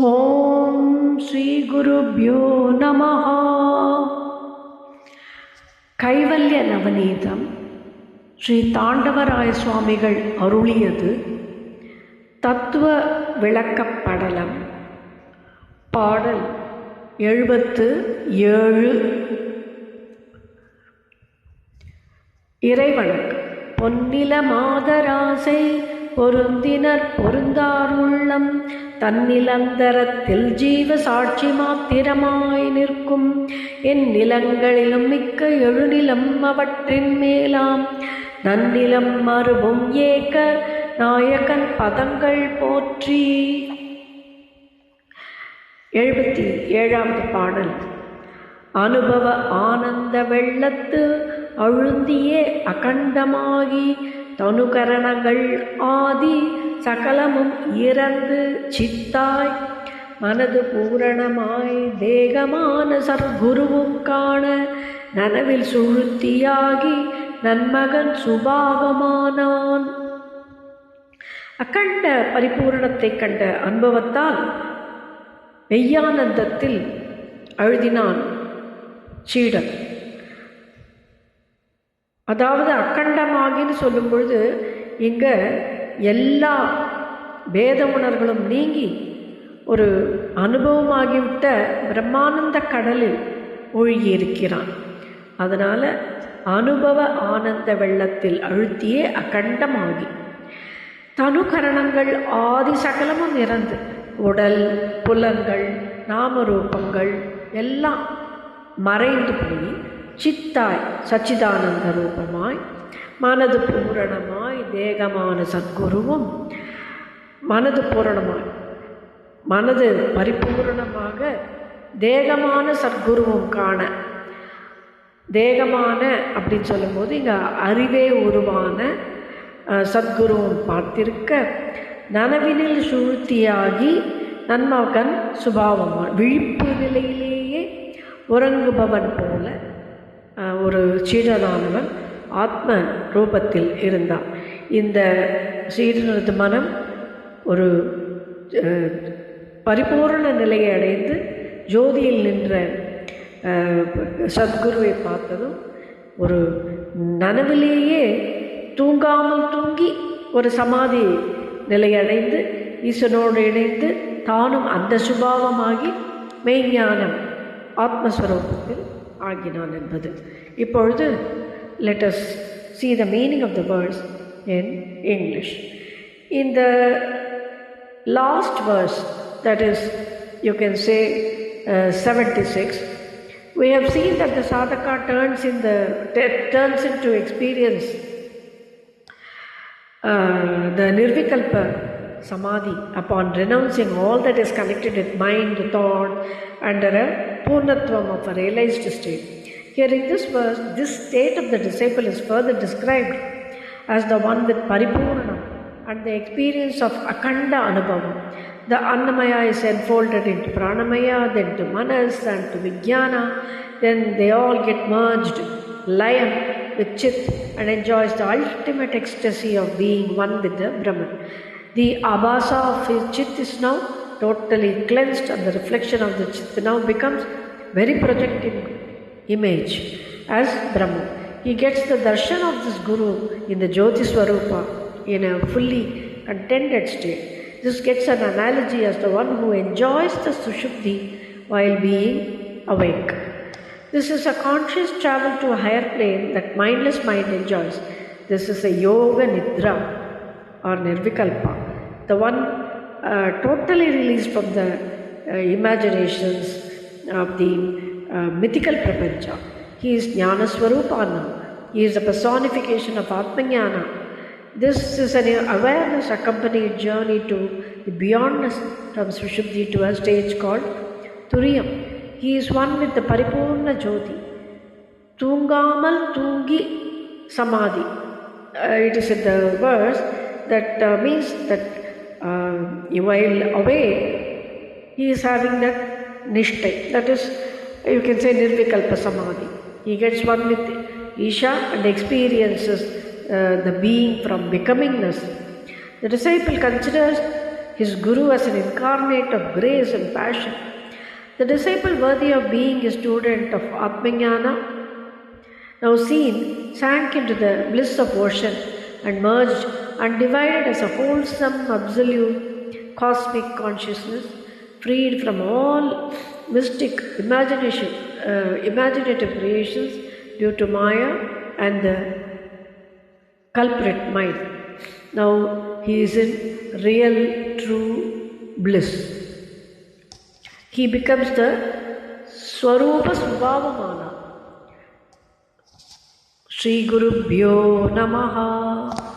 ஓம் ஸ்ரீ குருப்யோ நமஹ. கைவல்ய நவநீதம் ஸ்ரீ தாண்டவராய சுவாமிகள் அருளியது. தத்துவ விளக்கப்படலம். பாடல் 77. இறைவணக்கம். பொன்னில மாதராசை பொருந்தினர் பொருந்தார் உள்ளம் தன்னிலந்தரத்தில் ஜீவ சாட்சி மாத்திரமாய் நிற்கும் என் நிலங்களிலும் மிக்க எழுநிலம் அவற்றின் மேலாம் நன்னிலம் மறுவும் ஏக நாயகன் பதங்கள் போற்றி. 77வது பாடல். அனுபவ ஆனந்த வெள்ளத்து அழுந்தியே அகண்டமாகி தனுகரணங்கள் ஆதி சகலமும் இறந்து சித்தாய் மனது பூரணமாய் தேகமான சர்க்குருவும் காண நனவில் சுழுத்தியாகி நன்மகன் சுபாவமானான். அகண்ட பரிபூரணத்தை கண்ட அனுபவத்தால் மெய்யானந்தத்தில் அழுதினான் சீடன். அதாவது அக்கண்டமாகின்னு சொல்லும் பொழுது இங்கே எல்லா வேத உணர்களும் நீங்கி ஒரு அனுபவமாகிவிட்ட பிரம்மானந்த கடலில் மூழ்கி இருக்கிறான். அதனால் அனுபவ ஆனந்த வெள்ளத்தில் அழுத்தியே அகண்டமாகி தனுகரணங்கள் ஆதி சகலமும் இறந்து உடல் புலன்கள் நாமரூபங்கள் எல்லாம் மறைந்து போய் சித்தாய் சச்சிதானந்த ரூபமாய் மனது பூரணமாய் தேகமான சத்குருவும் மனது பூரணமாய் மனது பரிபூரணமாக தேகமான சத்குருவும் காண. தேகமான அப்படின்னு சொல்லும்போது இங்கே அறிவே உருவான சத்குருவும் பார்த்திருக்க நனவினில் சூழ்த்தியாகி நன்மகன் சுபாவமான விழிப்பு நிலையிலேயே உறங்குபவன் போல ஒரு சீடனானவன் ஆத்ம ரூபத்தில் இருந்தான். இந்த சீடனது மனம் ஒரு பரிபூர்ண நிலையை அடைந்து ஜோதியில் நின்ற சத்குருவை பார்த்ததும் ஒரு நனவிலேயே தூங்காமல் தூங்கி ஒரு சமாதி நிலையடைந்து ஈசனோடு இணைந்து தானும் அந்த சுபாவமாகி மெய்ஞானம் ஆத்மஸ்வரூபத்தில் ஆகினான் என்பது. இப்பொழுது let us see the meaning of the verse in English. In the last verse, that is, you can say 76, we have seen that the sadhaka turns into experience the nirvikalpa samadhi upon renouncing all that is connected with mind, thought, under a purnatvam of a realized state. Here in this verse, this state of the disciple is further described as the one with paripurna and the experience of akanda anubhavam. The annamaya is enfolded into pranamaya, then to manas and to vijnana, then they all get merged, lion with chit, and enjoys the ultimate ecstasy of being one with the Brahman. The abhasa of his chit is now totally cleansed, and the reflection of the chit now becomes very projected image as Brahman. He gets the darshan of this Guru in the Jyoti Swarupa in a fully contented state. This gets an analogy as the one who enjoys the Sushupti while being awake. This is a conscious travel to a higher plane that mindless mind enjoys. This is a Yoga Nidra or Nirvikalpa, the one totally released from the imaginations of the mythical prapancha. He is Jnana Swarupana. He is the personification of Atmajnana. This is an awareness accompanied journey to the beyondness from Sushupti to a stage called Turiyam. He is one with the Paripurna Jyoti. Tungamal Tungi Samadhi. It is in the verse that means that while away, he is having that Nishtai. That is, you can say Nirvikalpa Samadhi. He gets one with Isha and experiences the being from becomingness. The disciple considers his Guru as an incarnate of grace and passion. The disciple worthy of being a student of Atmajnana, now seen, sank into the bliss of ocean and merged undivided as a wholesome, absolute, cosmic consciousness, freed from all mystic imaginative creations due to Maya and the culprit mind. Now he is in real, true bliss. He becomes the Swarupa Subhavamana. Shri Gurubhyo Namaha.